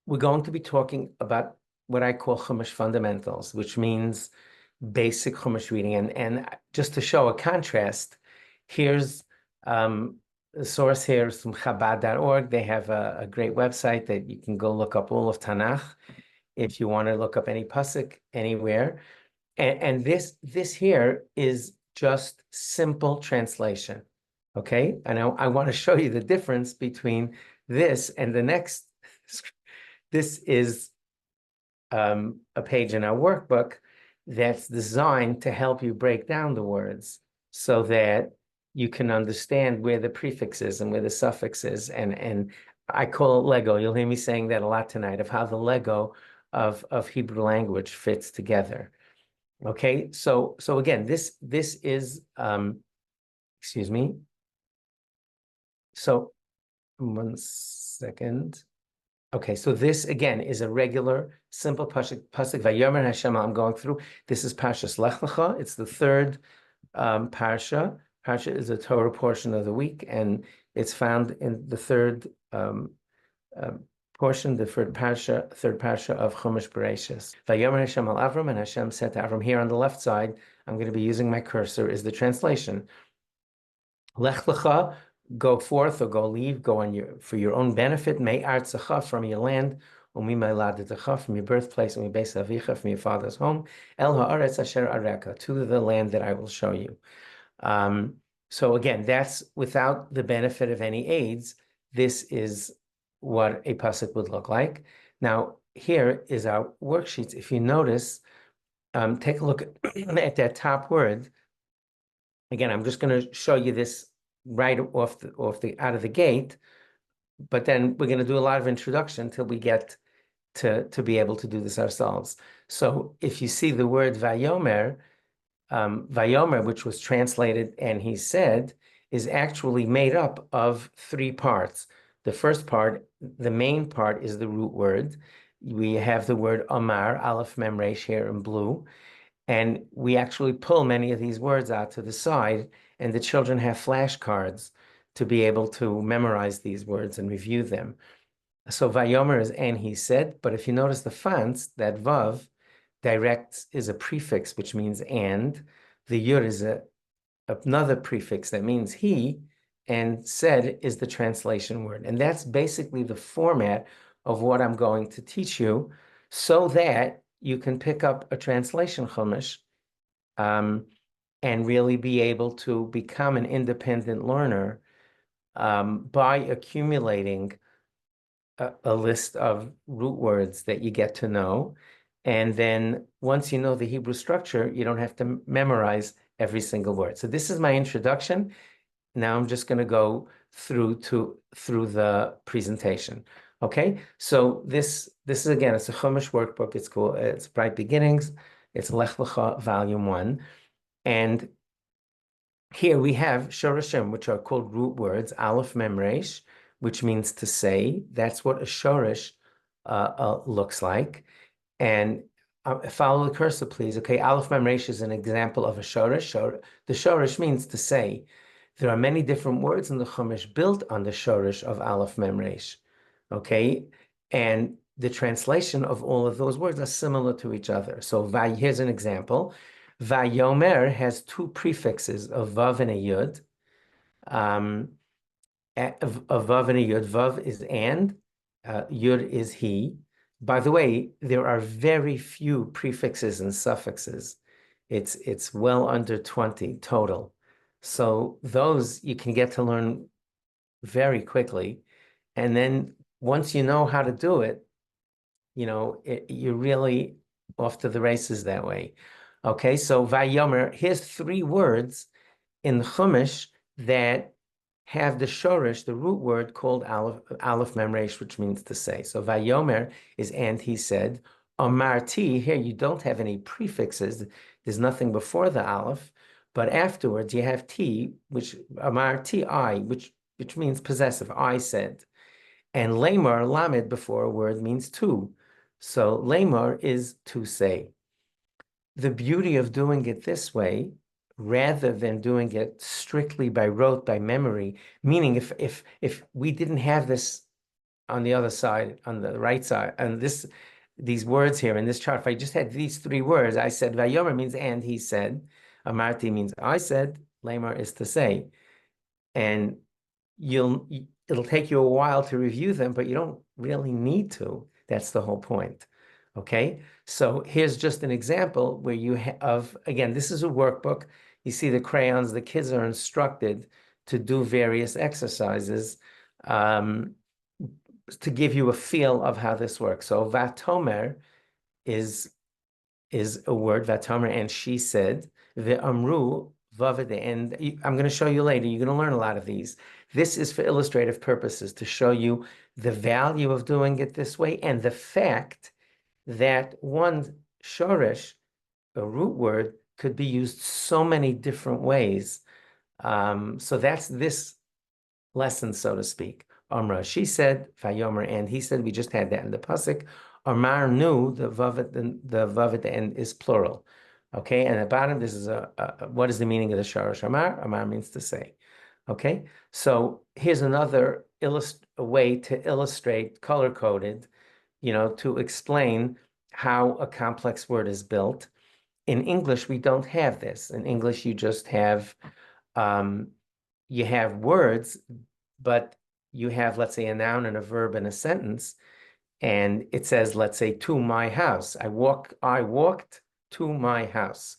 we're going to be talking about what I call Chumash fundamentals, which means basic Chumash reading. And just to show a contrast, here's the source here is from Chabad.org. They have a great website that you can go look up all of Tanakh if you want to look up any pasuk anywhere. And this here is just simple translation. Okay, and I want to show you the difference between this and the next. This is a page in our workbook that's designed to help you break down the words so that you can understand where the prefix is and where the suffix is. And I call it Lego. You'll hear me saying that a lot tonight, of how the Lego of Hebrew language fits together. Okay, so again, this is excuse me. So 1 second. Okay, so this again is a regular, simple pasuk. Vayomer Hashem. I'm going through. This is Parshas Lech Lecha. It's the third parsha. Parsha is a Torah portion of the week, and it's found in the third portion, the third parsha of Chumash Bereshis. Vayomer Hashem al Avram, and Hashem said to Avram. Here on the left side, I'm going to be using my cursor, is the translation. Lech Lecha. Go forth or go leave, go on for your own benefit. May artzacha, from your land, umi meiladetecha, from your birthplace, umi beis avicha, from your father's home, el haaretz asher areka, to the land that I will show you. So again, that's without the benefit of any aids. This is what a pasuk would look like. Now, here is our worksheets. If you notice, take a look at that top word. Again, I'm just going to show you this right out of the gate, but then we're going to do a lot of introduction till we get to be able to do this ourselves. So if you see the word Vayomer, Vayomer, which was translated and he said, is actually made up of 3 parts. The first part, the main part, is the root word. We have the word Amar, Aleph Mem Resh here in blue, and we actually pull many of these words out to the side, and the children have flashcards to be able to memorize these words and review them. So Vayomer is and he said, but if you notice the fonts, that Vav directs is a prefix, which means and. The Yud is another prefix that means he, and said is the translation word. And that's basically the format of what I'm going to teach you, so that you can pick up a translation Chumash and really be able to become an independent learner by accumulating a list of root words that you get to know. And then once you know the Hebrew structure, you don't have to memorize every single word. So this is my introduction. Now I'm just going to go through the presentation. Okay, so this is, again, it's a Chumash workbook. It's cool. It's Bright Beginnings. It's Lech Lecha, Volume 1. And here we have shorashim, which are called root words, Aleph Mem Resh, which means to say. That's what a shorash looks like. And follow the cursor, please. Okay, Aleph Mem Resh is an example of a shorash. The shorash means to say. There are many different words in the Chumash built on the shorash of Aleph Mem Resh. Okay, and the translation of all of those words are similar to each other. So here's an example. Vayomer has 2 prefixes, a Vav and a Yud. A Vav and a Yud. Vav is and, Yud is he. By the way, there are very few prefixes and suffixes. It's well under 20 total. So those you can get to learn very quickly. And then once you know how to do it, you're really off to the races that way. Okay, so Vayomer, here's 3 words in the Chumash that have the shorash, the root word, called Aleph Mem Resh, which means to say. So Vayomer is and he said. Amarti, here you don't have any prefixes. There's nothing before the Aleph, but afterwards you have T, which Amarti, I, which means possessive. I said. And Lamar, Lamed, before a word means to. So Lamar is to say. The beauty of doing it this way, rather than doing it strictly by rote, by memory, meaning if we didn't have this on the other side, on the right side, and these words here in this chart, if I just had these three words, I said Vayomer means and he said, Amarti means I said, Lamar is to say. And it'll take you a while to review them, but you don't really need to. That's the whole point. Okay, so here's just an example where you have, again, this is a workbook. You see the crayons, the kids are instructed to do various exercises to give you a feel of how this works. So Vatomer is a word, Vatomer, and she said, Ve'amru, Vav at the end. I'm going to show you later. You're going to learn a lot of these. This is for illustrative purposes to show you the value of doing it this way and the fact that one shoresh, a root word, could be used so many different ways. So that's this lesson, so to speak. Amra, she said, Vayomer, and he said. We just had that in the pasuk. Amar nu, the vav at the end is plural. Okay, and at the bottom, this is what is the meaning of the sharash Amar? Amar means to say. Okay, so here's another way to illustrate color-coded, to explain how a complex word is built. In English, we don't have this. In English, you just have you have words, but you have, let's say, a noun and a verb in a sentence, and it says, let's say, to my house. I walked to my house.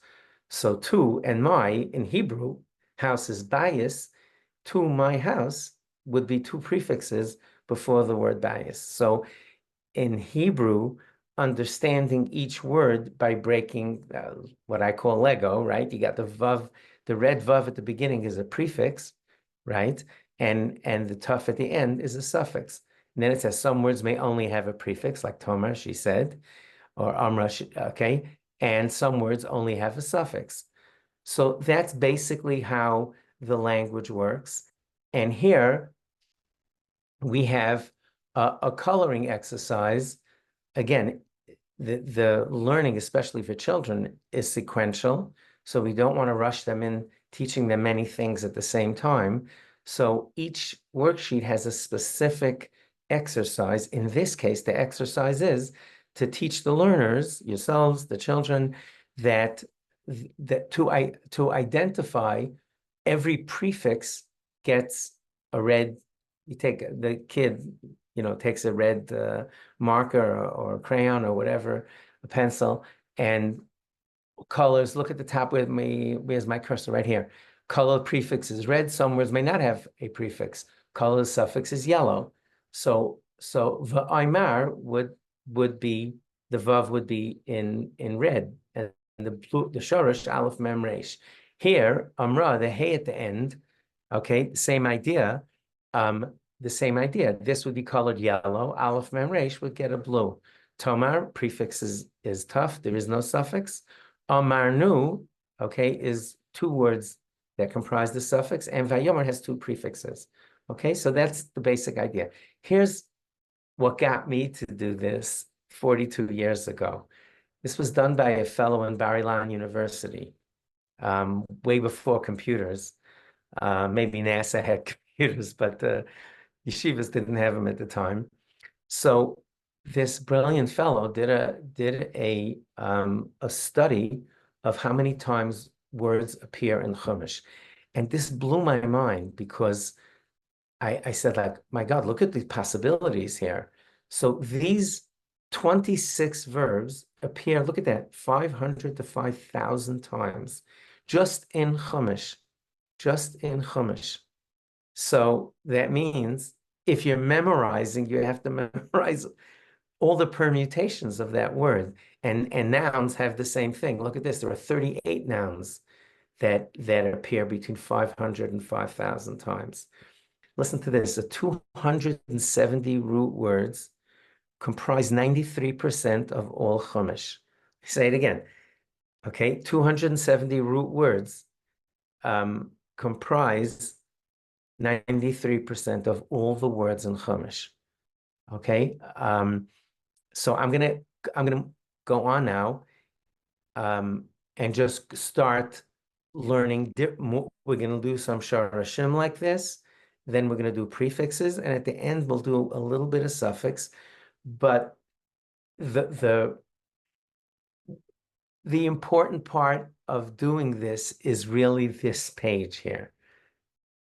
So to and my in Hebrew, house is bayis. To my house would be two prefixes before the word bayis. So in Hebrew, understanding each word by breaking what I call Lego, right? You got the vav, the red vav at the beginning is a prefix, right? And the tough at the end is a suffix. And then it says some words may only have a prefix, like Tomer, she said, or Amra, okay? And some words only have a suffix. So that's basically how the language works. And here we have a coloring exercise. Again, the learning, especially for children, is sequential. So we don't want to rush them in teaching them many things at the same time. So each worksheet has a specific exercise. In this case, the exercise is to teach the learners, yourselves, the children, that to identify every prefix gets a red. You take the kid, takes a red marker or crayon or whatever, a pencil, and colors. Look at the top with me. Where's my cursor? Right here. Color prefix is red. Some words may not have a prefix. Color suffix is yellow. So v'aymar would be, the vav would be in red, and the shoresh aleph mem resh. Here amra, the hey at the end. Okay, same idea. The same idea. This would be colored yellow. Aleph mem resh would get a blue. Tomar, prefix is tough. There is no suffix. Amarnu, okay, is two words that comprise the suffix, and Vayomer has two prefixes. Okay, so that's the basic idea. Here's what got me to do this 42 years ago. This was done by a fellow in Bar Ilan University, way before computers. Maybe NASA had computers, but yeshivas didn't have them at the time. So this brilliant fellow did a study of how many times words appear in Chumash, and this blew my mind because I said, like, my God, look at the possibilities here. So these 26 verbs appear, look at that, 500 to 5,000 times just in Chumash, just in Chumash. So that means if you're memorizing, you have to memorize all the permutations of that word. And nouns have the same thing. Look at this. There are 38 nouns that appear between 500 and 5,000 times. Listen to this. The 270 root words comprise 93% of all Chumash. Say it again. Okay, 270 root words comprise 93% of all the words in Chumash. Okay, so I'm gonna go on now and just start learning. We're gonna do some shorashim like this, then we're going to do prefixes, and at the end we'll do a little bit of suffix. But the important part of doing this is really this page here.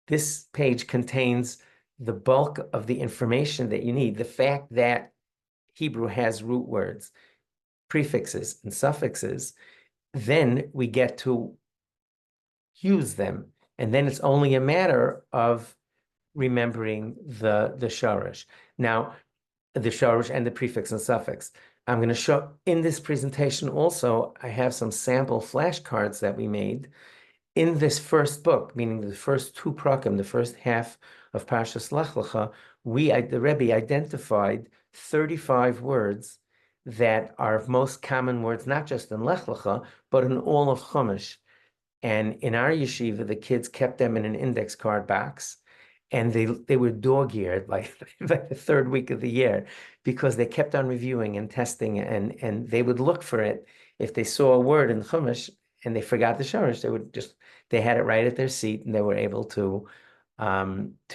This page contains the bulk of the information that you need. The fact that Hebrew has root words, prefixes, and suffixes, then we get to use them. And then it's only a matter of remembering the shorash. Now, the shorash and the prefix and suffix. I'm going to show in this presentation also, I have some sample flashcards that we made in this first book, meaning the first two prakim, the first half of Parshas Lech Lecha. The Rebbe identified 35 words that are most common words, not just in Lech Lecha, but in all of Chumash. And in our yeshiva, the kids kept them in an index card box, and they were dog-eared like the third week of the year, because they kept on reviewing and testing, and they would look for it. If they saw a word in Chumash and they forgot the shorash, they had it right at their seat, and they were able to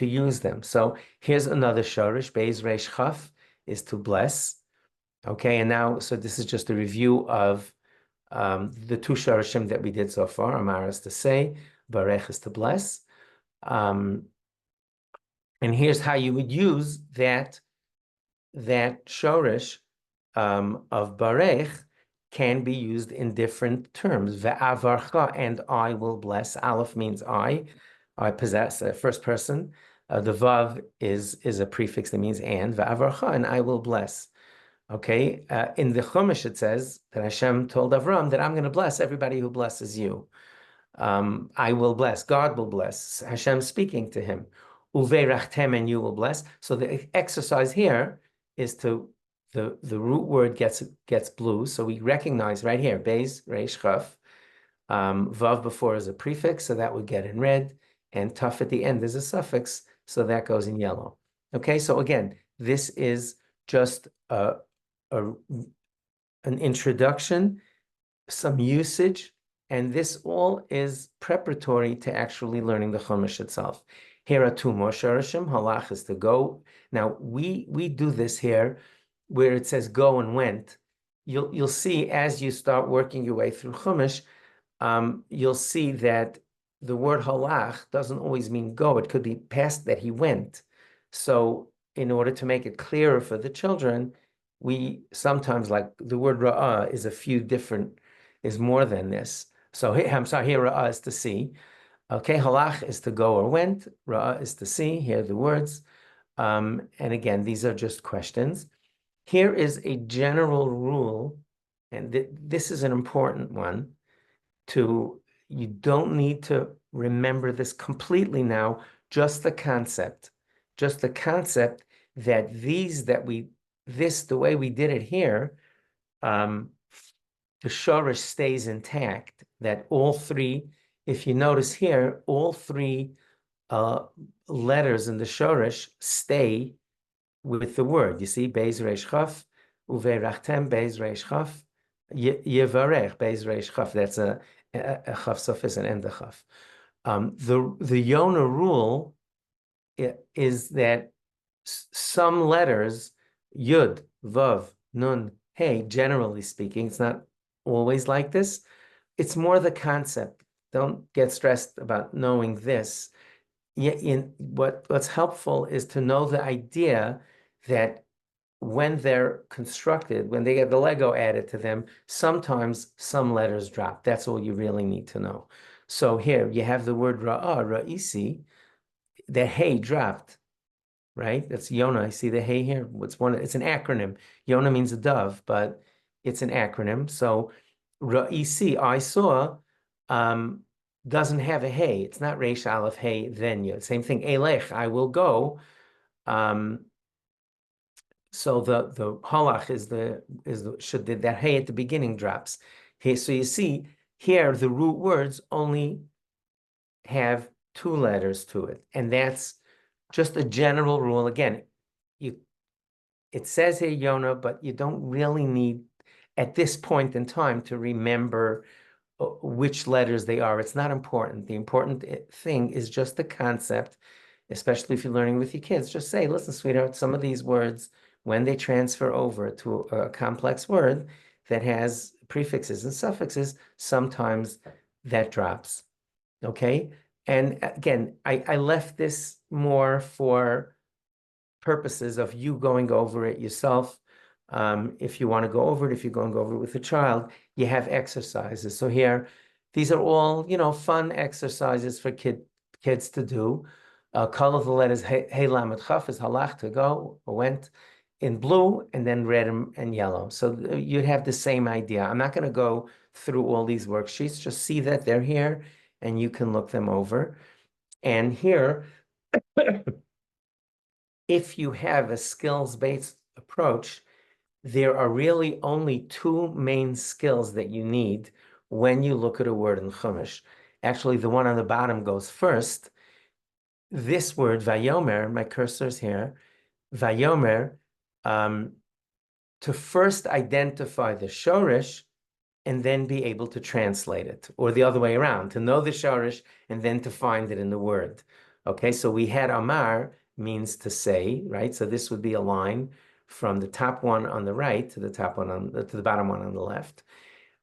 use them. So here's another shorash. Beis Reish Chaf is to bless. Okay, and now, so this is just a review of the two shorashim that we did so far. Amar is to say, Barech is to bless. And here's how you would use that shorash of Barech can be used in different terms. Ve'avarcha, and I will bless. Aleph means I possess, first person. The Vav is a prefix that means and. Ve'avarcha, and I will bless. Okay, in the Chumash it says that Hashem told Avram that I'm going to bless everybody who blesses you. I will bless, God will bless, Hashem speaking to him. Uveirachtem, and you will bless. So the exercise here is the root word gets blue. So we recognize right here, Beis Reish Chaf, Vav before is a prefix, so that would get in red, and Taf at the end is a suffix, so that goes in yellow. Okay, so again, this is just an introduction, some usage, and this all is preparatory to actually learning the Chumash itself. Here are two more shorashim. Halach is to go. Now we do this here, where it says go and went. You'll see as you start working your way through Chumash, you'll see that the word halach doesn't always mean go. It could be past that he went. So in order to make it clearer for the children, we sometimes, like the word ra'ah is more than this. So I'm sorry, here ra'ah is to see. Okay, halach is to go or went. Ra'ah is to see. Here are the words. And again, these are just questions. Here is a general rule, and this is an important one. You don't need to remember this completely now, just the concept. Just the concept that the way we did it here, the shorash stays intact, that all three, if you notice here, all three letters in the shorash stay with the word. You see, Beis Reish Chaf, Uveirachtem, Beis Reish Chaf, Yevarech, Beis Reish Chaf. That's a Chaf suffix and end the Chaf. The Yonah rule is that some letters, Yud, Vav, Nun, Hey, generally speaking, it's not always like this. It's more the concept. Don't get stressed about knowing this. What's helpful is to know the idea that when they're constructed, when they get the Lego added to them, sometimes some letters drop. That's all you really need to know. So here you have the word Ra'ah, Ra'isi, the Hey dropped, right? That's Yonah. I see the Hey here. It's an acronym. Yonah means a dove, but it's an acronym. So Ra'isi, I saw, doesn't have a Hey. It's not Reish Aleph Hey then Yod. Same thing. Elech, I will go. So the halach should that Hey at the beginning drops. Hey, so you see here the root words only have two letters to it, and that's just a general rule. Again, it says here Yonah, but you don't really need at this point in time to remember which letters they are. It's not important. The important thing is just the concept especially if you're learning with your kids, just say, listen, sweetheart, some of these words, when they transfer over to a complex word that has prefixes and suffixes, sometimes that drops. Okay? And again, I left this more for purposes of you going over it yourself. If you want to go over it, if you're going to go over it with a child, you have exercises. So here, these are all, fun exercises for kids to do. Color the letters Hey Lamed Chaf is halach, to go, or went, in blue, and then red and yellow. So you'd have the same idea. I'm not going to go through all these worksheets. Just see that they're here, and you can look them over. And here, if you have a skills-based approach, there are really only two main skills that you need when you look at a word in Chumash. Actually, the one on the bottom goes first. This word, Vayomer, my cursor's here, Vayomer, to first identify the shorish and then be able to translate it, or the other way around, to know the shorish and then to find it in the word. Okay, so we had Amar, means to say, right? So this would be a line from the top one on the right to the top one to the bottom one on the left.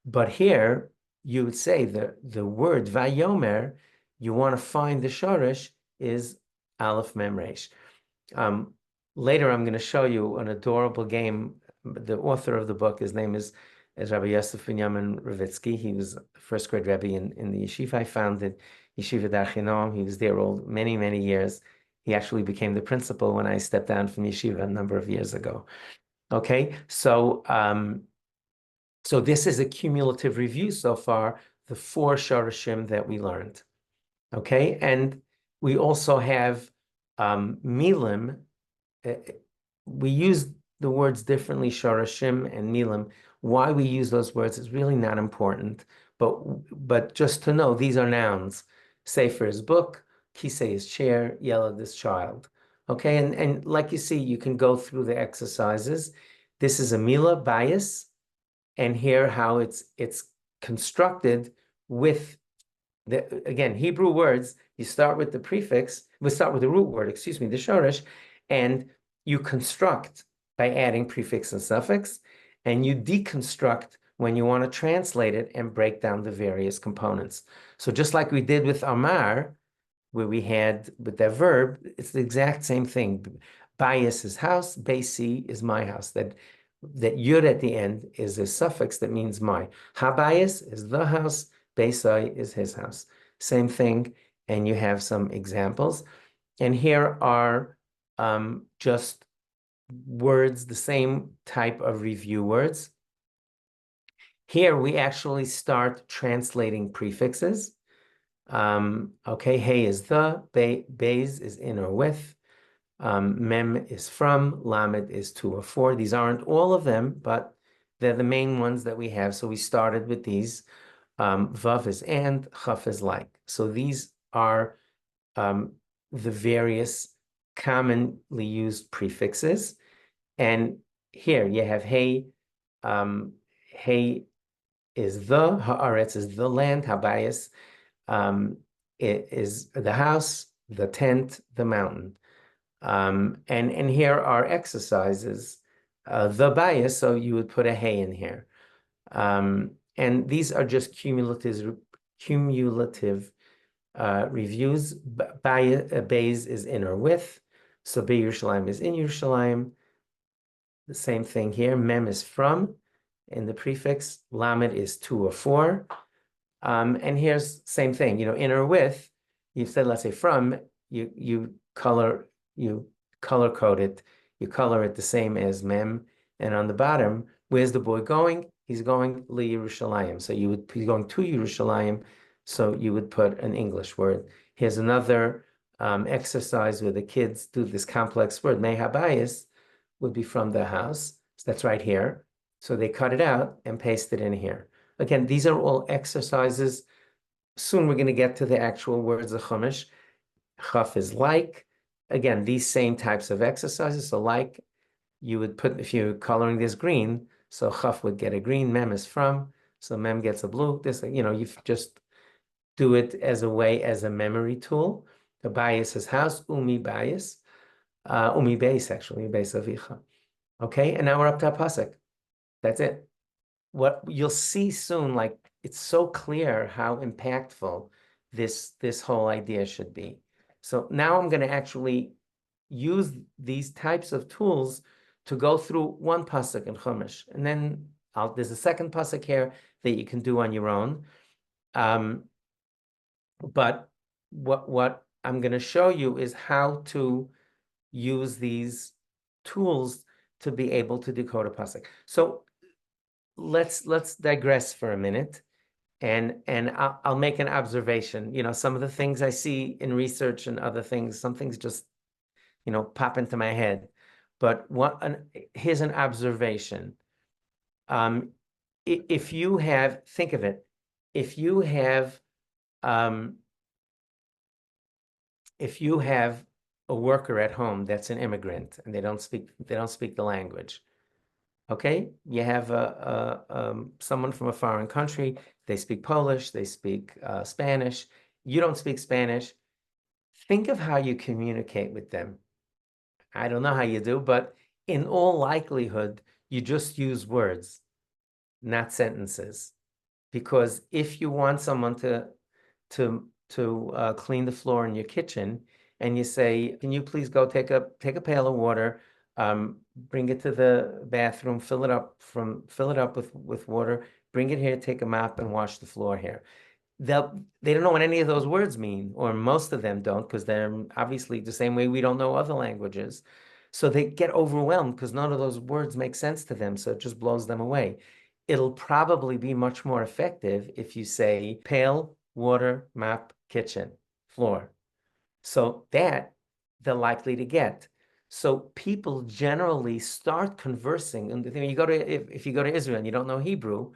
But here you would say the word Vayomer, you want to find the shorish is Aleph Mem Resh. Later, I'm going to show you an adorable game. The author of the book, his name is Rabbi Yosef Binyamin Ravitsky. He was the first grade Rebbe in the yeshiva I founded, Yeshiva Dar Chinom. He was there all many, many years. He actually became the principal when I stepped down from yeshiva a number of years ago. Okay, so so this is a cumulative review so far, the 4 shorashim that we learned. Okay, and we also have milim. We use the words differently, shorashim and milim. Why we use those words is really not important, but just to know, these are nouns. Sefer is book, kisei is chair, yelad is child. Okay, and like you see, you can go through the exercises. This is a mila, bias, and here how it's constructed with again, Hebrew words. You start with the prefix, we start with the root word, excuse me, the shoresh, and you construct by adding prefix and suffix, and you deconstruct when you want to translate it and break down the various components. So just like we did with Amar, where we had with that verb, it's the exact same thing. Bias is house, Beisi is my house. That yud at the end is a suffix that means my. Habayis is the house, Beisai is his house. Same thing, and you have some examples. And here are just words, the same type of review words. Here we actually start translating prefixes. Okay, hey is the, beis is in or with, mem is from, lamed is to or for. These aren't all of them, but they're the main ones that we have. So we started with these. Vav is and, chaf is like. So these are the various commonly used prefixes. And here you have hey. Hey is the, haaretz is the land, habayis it is the house, the tent, the mountain. And here are exercises. The bias, so you would put a hey in here. And these are just cumulative reviews. Beis is in or with. So Be Yerushalayim is in Yerushalayim. The same thing here. Mem is from in the prefix. Lamed is to or for. And here's same thing, in or with. You've said, let's say from, you color code it. You color it the same as mem. And on the bottom, where's the boy going? He's going li Yerushalayim. So he's going to Yerushalayim. So you would put an English word. Here's another exercise where the kids do this complex word. Mei habayis would be from the house. So that's right here. So they cut it out and paste it in here. Again, these are all exercises. Soon we're going to get to the actual words of Chumash. Chaf is like. Again, these same types of exercises. So like, you would put, if you're coloring this green, so Chaf would get a green, Mem is from, so Mem gets a blue. This, you just do it as a way, as a memory tool. Abayis his house, umi bayis, umi beis actually, beis avicha. Okay, and now we're up to a pasuk. That's it. What you'll see soon, like it's so clear how impactful this whole idea should be. So now I'm going to actually use these types of tools to go through one pasuk in Chumash, and then there's a second pasuk here that you can do on your own. But what I'm going to show you is how to use these tools to be able to decode a pasuk. So let's digress for a minute, and I'll make an observation. Some of the things I see in research and other things, some things just pop into my head. But here's an observation. If you have, think of it, if you have a worker at home that's an immigrant and they don't speak the language. Okay, you have someone from a foreign country. They speak Polish. They speak Spanish. You don't speak Spanish. Think of how you communicate with them. I don't know how you do, but in all likelihood, you just use words, not sentences. Because if you want someone to clean the floor in your kitchen, and you say, "Can you please go take a pail of water, bring it to the bathroom, fill it up with water, bring it here, take a mop and wash the floor here." They don't know what any of those words mean, or most of them don't, because they're obviously the same way we don't know other languages. So they get overwhelmed because none of those words make sense to them, so it just blows them away. It'll probably be much more effective if you say pail, water, mop, kitchen, floor. So that they're likely to get. So people generally start conversing, and if you go to Israel and you don't know Hebrew,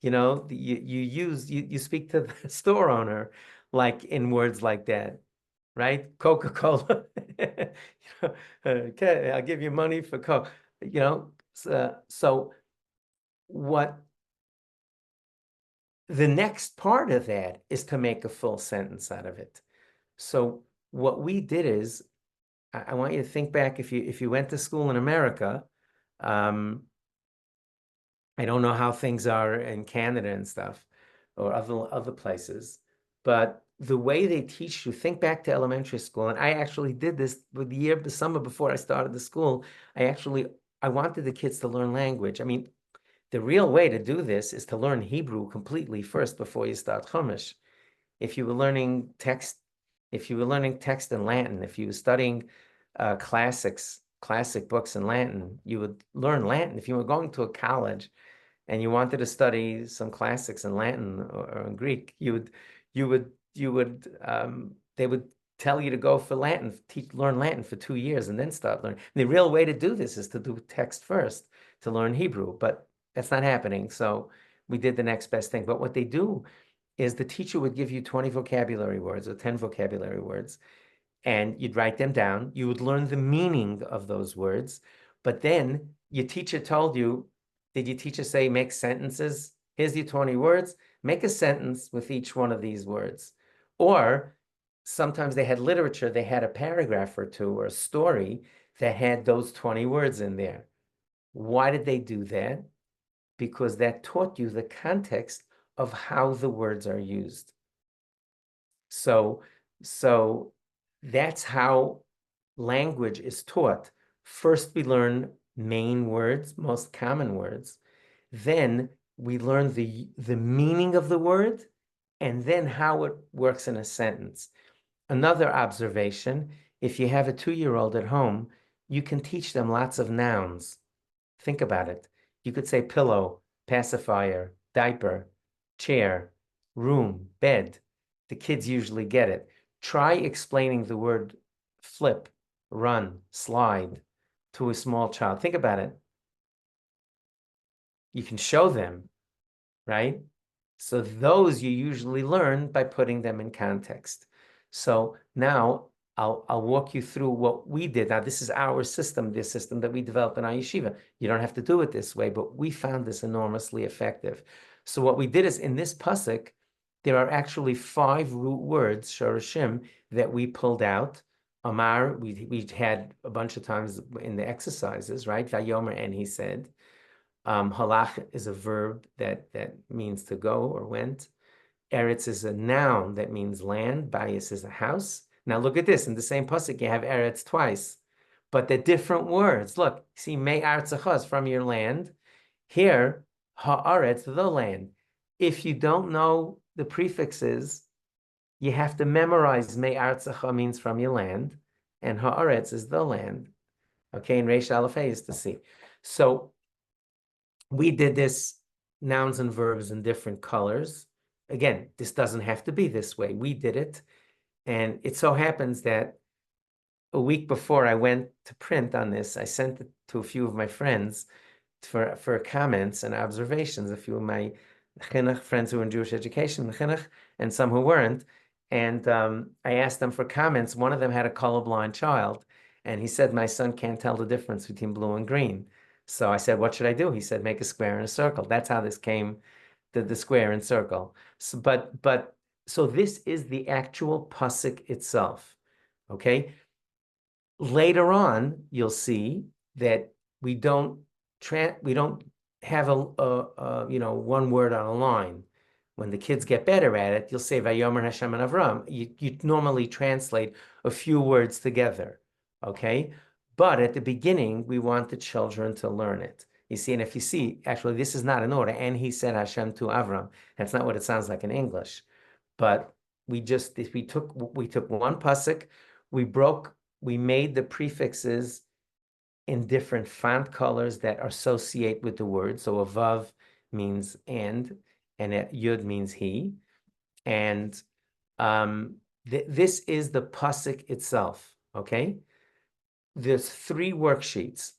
you speak to the store owner like in words like that, right? Coca-Cola, okay, I'll give you money for Coke. So what the next part of that is to make a full sentence out of it. So what we did is, I want you to think back, if you went to school in America. I don't know how things are in Canada and stuff, or other places, but the way they teach you, think back to elementary school, and I actually did this the summer before I started the school. I wanted the kids to learn language. I mean, the real way to do this is to learn Hebrew completely first before you start Chumash. If you were learning text in Latin, if you were studying classic books in Latin, you would learn Latin. If you were going to a college and you wanted to study some classics in Latin or in Greek, they would tell you to go for Latin, learn Latin for 2 years and then start learning. And the real way to do this is to do text first to learn Hebrew, but that's not happening. So we did the next best thing. But what they do is the teacher would give you 20 vocabulary words or 10 vocabulary words, and you'd write them down. You would learn the meaning of those words, but then your teacher told you, did your teacher say make sentences? Here's your 20 words. Make a sentence with each one of these words. Or sometimes they had literature, they had a paragraph or two or a story that had those 20 words in there. Why did they do that? Because that taught you the context of how the words are used. So that's how language is taught. First, we learn main words, most common words. Then we learn the meaning of the word, and then how it works in a sentence. Another observation, if you have a 2-year-old at home, you can teach them lots of nouns. Think about it. You could say pillow, pacifier, diaper, chair, room, bed. The kids usually get it. Try explaining the word flip, run, slide to a small child. Think about it. You can show them, right? So those you usually learn by putting them in context. So now I'll walk you through what we did. Now, this is our system, this system that we developed in our yeshiva. You don't have to do it this way, but we found this enormously effective. So what we did is, in this pasuk, there are actually 5 root words, shorashim, that we pulled out. Amar, we had a bunch of times in the exercises, right? Vayomer, and he said. Halach is a verb that means to go or went. Eretz is a noun that means land. Bayis is a house. Now look at this. In the same pasuk, you have Eretz twice, but they're different words. Look, see, me artzachas, from your land. Here, haaretz, the land. If you don't know the prefixes, you have to memorize me artzacha means from your land, and haaretz is the land. Okay, and reish aleph is to see. So we did this nouns and verbs in different colors. Again, this doesn't have to be this way. We did it. And it so happens that a week before I went to print on this, I sent it to a few of my friends for comments and observations, a few of my chinuch friends who were in Jewish education, chinuch, and some who weren't. And I asked them for comments. One of them had a colorblind child, and he said, my son can't tell the difference between blue and green. So I said, what should I do? He said, make a square and a circle. That's how this came, the square and circle. So, so this is the actual pasuk itself, okay? Later on, you'll see that we don't have a one word on a line. When the kids get better at it, you'll say Vayomer Hashem and Avram. You normally translate a few words together, okay? But at the beginning, we want the children to learn it. You see, and if you see, actually, this is not in order. And he said Hashem to Avram. That's not what it sounds like in English. But we took one pasuk, we made the prefixes in different font colors that associate with the word. So a vav means and a yud means he. And this is the pasuk itself, okay? There's 3 worksheets.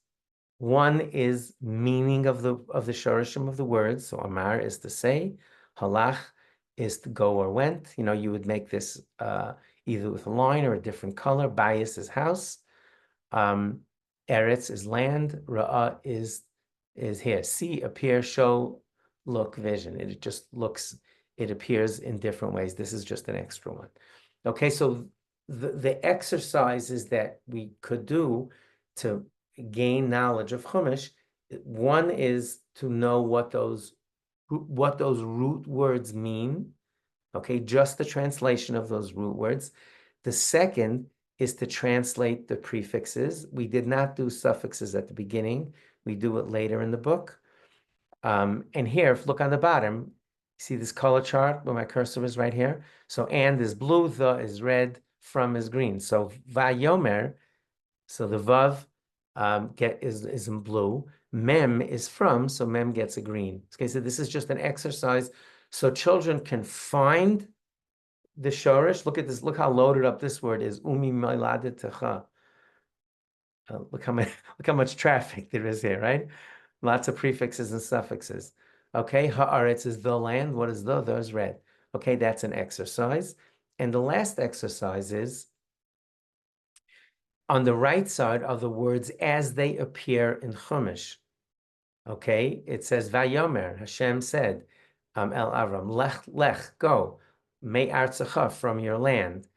One is meaning of the shorashim of the words. So amar is to say, halach is to go or went. You know, you would make this either with a line or a different color. Bayis is house. Eretz is land. Ra'ah is here. See, appear, show, look, vision. It just looks, it appears in different ways. This is just an extra one. Okay, so the exercises that we could do to gain knowledge of Chumash, one is to know what those root words mean. Okay, just the translation of those root words. The second is to translate the prefixes. We did not do suffixes at the beginning. We do it later in the book. And here, if look on the bottom, see this color chart where my cursor is right here? So and is blue, the is red, from is green. So vayomer, so the vav is in blue. Mem is from, so mem gets a green. Okay, so this is just an exercise so children can find the shoresh. Look at this. Look how loaded up this word is. Umi meiladetecha. Look how much traffic there is here, right? Lots of prefixes and suffixes. Okay, haaretz is the land. What is the? The is red. Okay, that's an exercise. And the last exercise is on the right side of the words as they appear in Chumash. Okay, it says Vayomer, Hashem said, El Avram, lech, go, me artzacha, from your land.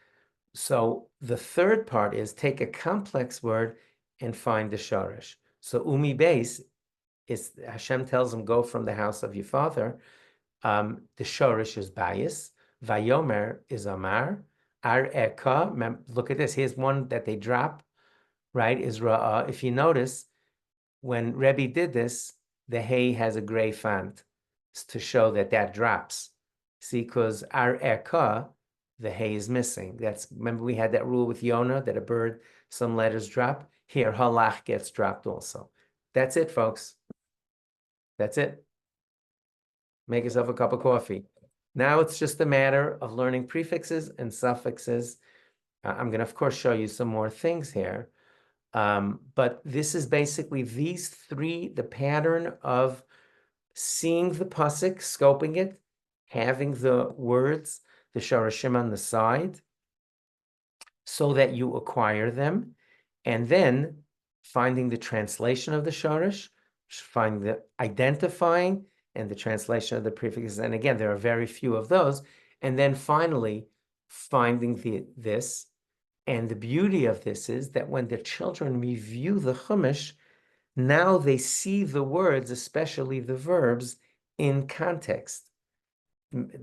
So the third part is take a complex word and find the shoresh. So umi beis is Hashem tells him, go from the house of your father. The shoresh is bayis. Vayomer is amar. Ar eka, look at this. Here's one that they drop, right? Is ra'ah. If you notice, when Rebbe did this, the hay has a gray font to show that drops. See, because ar eka, the hay is missing. Remember we had that rule with Yonah that a bird, some letters drop. Here, halach gets dropped also. That's it, folks. That's it. Make yourself a cup of coffee. Now it's just a matter of learning prefixes and suffixes. I'm going to, of course, show you some more things here. But this is basically these 3, the pattern of seeing the pasuk, scoping it, having the words, the shorashim on the side, so that you acquire them, and then finding the translation of the shorash, finding the identifying and the translation of the prefixes. And again, there are very few of those. And then finally, finding this. And the beauty of this is that when the children review the Chumash, now they see the words, especially the verbs, in context.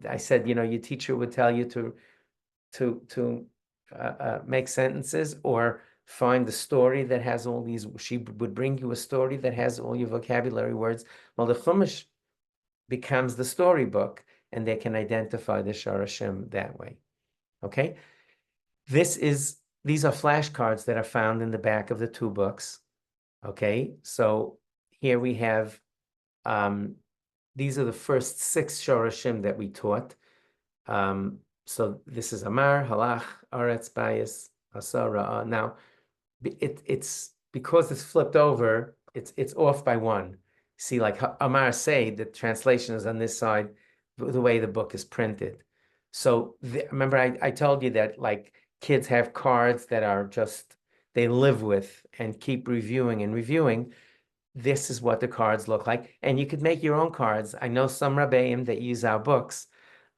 I said, your teacher would tell you to make sentences or find the story that has all these. She would bring you a story that has all your vocabulary words. Well, the Chumash becomes the storybook, and they can identify the shorashim that way. Okay, these are flashcards that are found in the back of the two books. Okay, so here we have, these are the first 6 shorashim that we taught. So this is Amar, Halach, Aretz, Bayis, Asara. Now, it's because it's flipped over, it's off by 1. See, like Amar say, the translation is on this side, the way the book is printed. So remember, I told you that like kids have cards that are just, they live with and keep reviewing and reviewing. This is what the cards look like. And you could make your own cards. I know some Rabbeim that use our books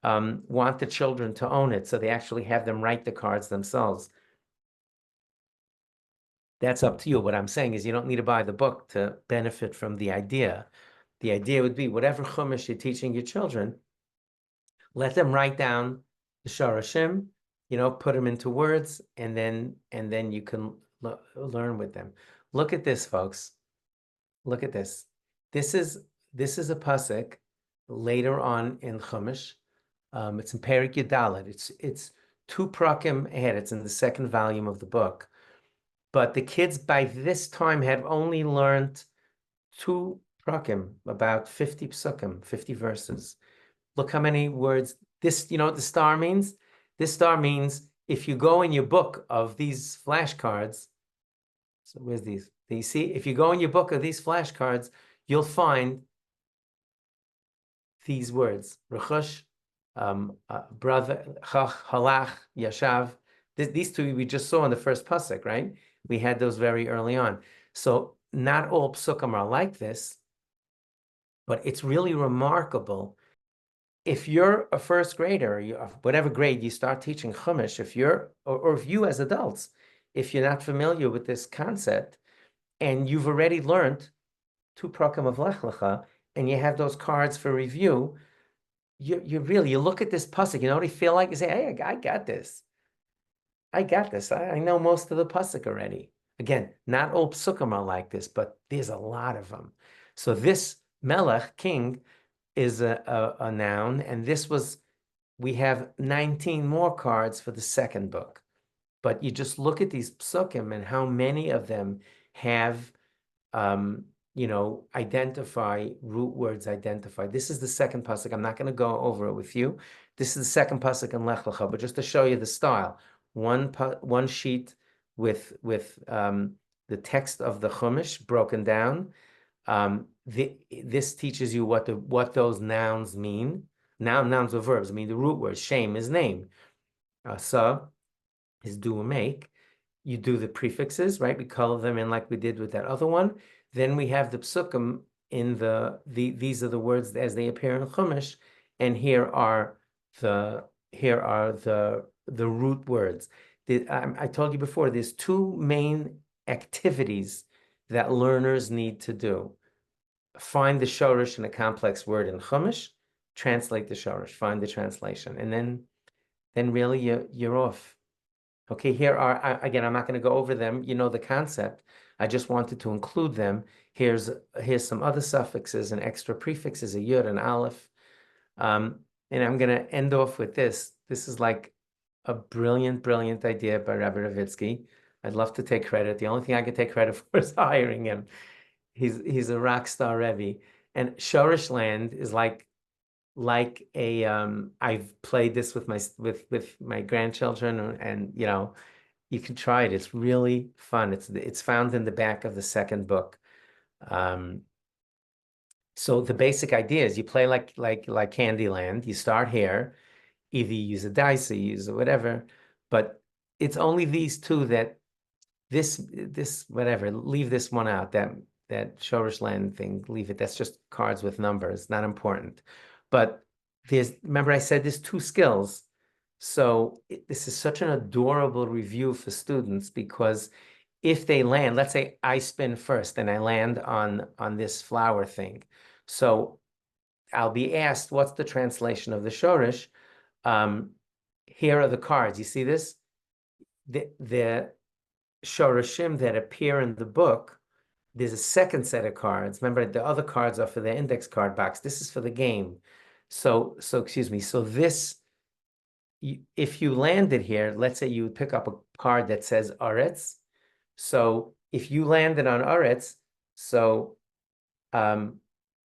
want the children to own it, so they actually have them write the cards themselves. That's up to you. What I'm saying is you don't need to buy the book to benefit from the idea. The idea would be whatever Chumash you're teaching your children, let them write down the shorashim, put them into words, and then you can learn with them. Look at this, folks. Look at this. This is a pasuk later on in Chumash. It's in Perik Yudalet. It's 2 prakim ahead. It's in the 2nd volume of the book. But the kids by this time had only learned 2 prakim, about 50 psukim, 50 verses. Look how many words. This, you know what the star means? This star means if you go in your book of these flashcards, so where's these? Do you see? If you go in your book of these flashcards, you'll find these words. Rechush, brother, chach, halach, yashav. These 2 we just saw in the first pasuk, right? We had those very early on. So not all psukim are like this, but it's really remarkable. If you're a first grader, whatever grade you start teaching Chumash, if you as adults, if you're not familiar with this concept, and you've already learned 2 prakim of Lech Lecha, and you have those cards for review, you look at this pasuk, you know what you feel like? You say, hey, I got this. I got this. I know most of the pasuk already. Again, not all psukim are like this, but there's a lot of them. So this melech, king, is a noun, and we have 19 more cards for the 2nd book. But you just look at these psukim and how many of them have, identify, root words identify. This is the 2nd pasuk. I'm not going to go over it with you. This is the 2nd pasuk in Lech Lecha, but just to show you the style. One sheet with the text of the Chumash broken down. This teaches you what those nouns mean. Nouns are verbs. I mean, the root word, shame is name. Sa is do or make. You do the prefixes, right? We color them in like we did with that other one. Then we have the psukim in these are the words as they appear in Chumash, and here are the root words. I told you before, there's 2 main activities that learners need to do. Find the shorash in a complex word in Chumash, translate the shorash, find the translation, and then really you're off. Okay, here are, again, I'm not going to go over them. You know the concept. I just wanted to include them. Here's some other suffixes and extra prefixes, a yud and aleph. And I'm going to end off with this. This is like a brilliant, brilliant idea by Rabbi Ravitsky. I'd love to take credit. The only thing I could take credit for is hiring him. He's a rock star Rebbe. And Shorish Land is like a I've played this with my grandchildren, and you can try it. It's really fun. It's found in the back of the 2nd book. So the basic idea is you play like Candyland. You start here, either you use a dice or you use whatever, but it's only these 2 that this whatever, leave this one out, that Shorish Land thing, leave it. That's just cards with numbers, not important. But remember I said there's 2 skills. So this is such an adorable review for students because if they land, let's say I spin first and I land on this flower thing. So I'll be asked, what's the translation of the shoresh? Here are the cards. You see this? The shorashim that appear in the book, there's a second set of cards. Remember, the other cards are for the index card box. This is for the game. So excuse me. So this, if you landed here, let's say you pick up a card that says Aretz. So if you landed on Aretz, so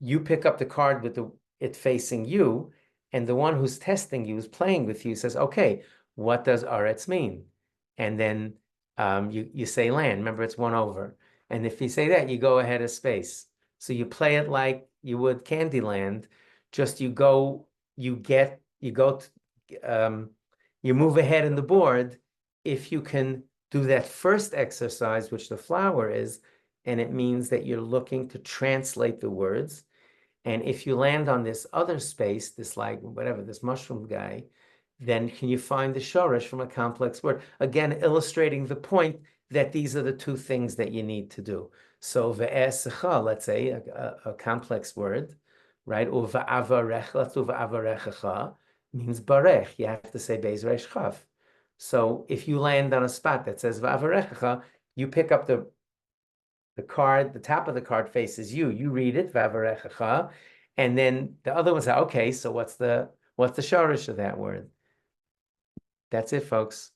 you pick up the card with it facing you, and the one who's testing you, who's playing with you, says, okay, what does Aretz mean? And then you say land. Remember, it's 1/. And if you say that, you go ahead of space. So you play it like you would Candyland, just you move ahead in the board if you can do that first exercise, which the flower is, and it means that you're looking to translate the words. And if you land on this other space, this like whatever, this mushroom guy, then can you find the shoresh from a complex word? Again, illustrating the point that these are the two things that you need to do. So ve'esecha, let's say a complex word, right? Or va'avarech, let's do va'avarechecha, means barech. You have to say beis resh chaf. So if you land on a spot that says va'avarechecha, you pick up the card, the top of the card faces you. You read it, va'avarechecha, and then the other one says, okay, so what's the shoresh of that word? That's it, folks.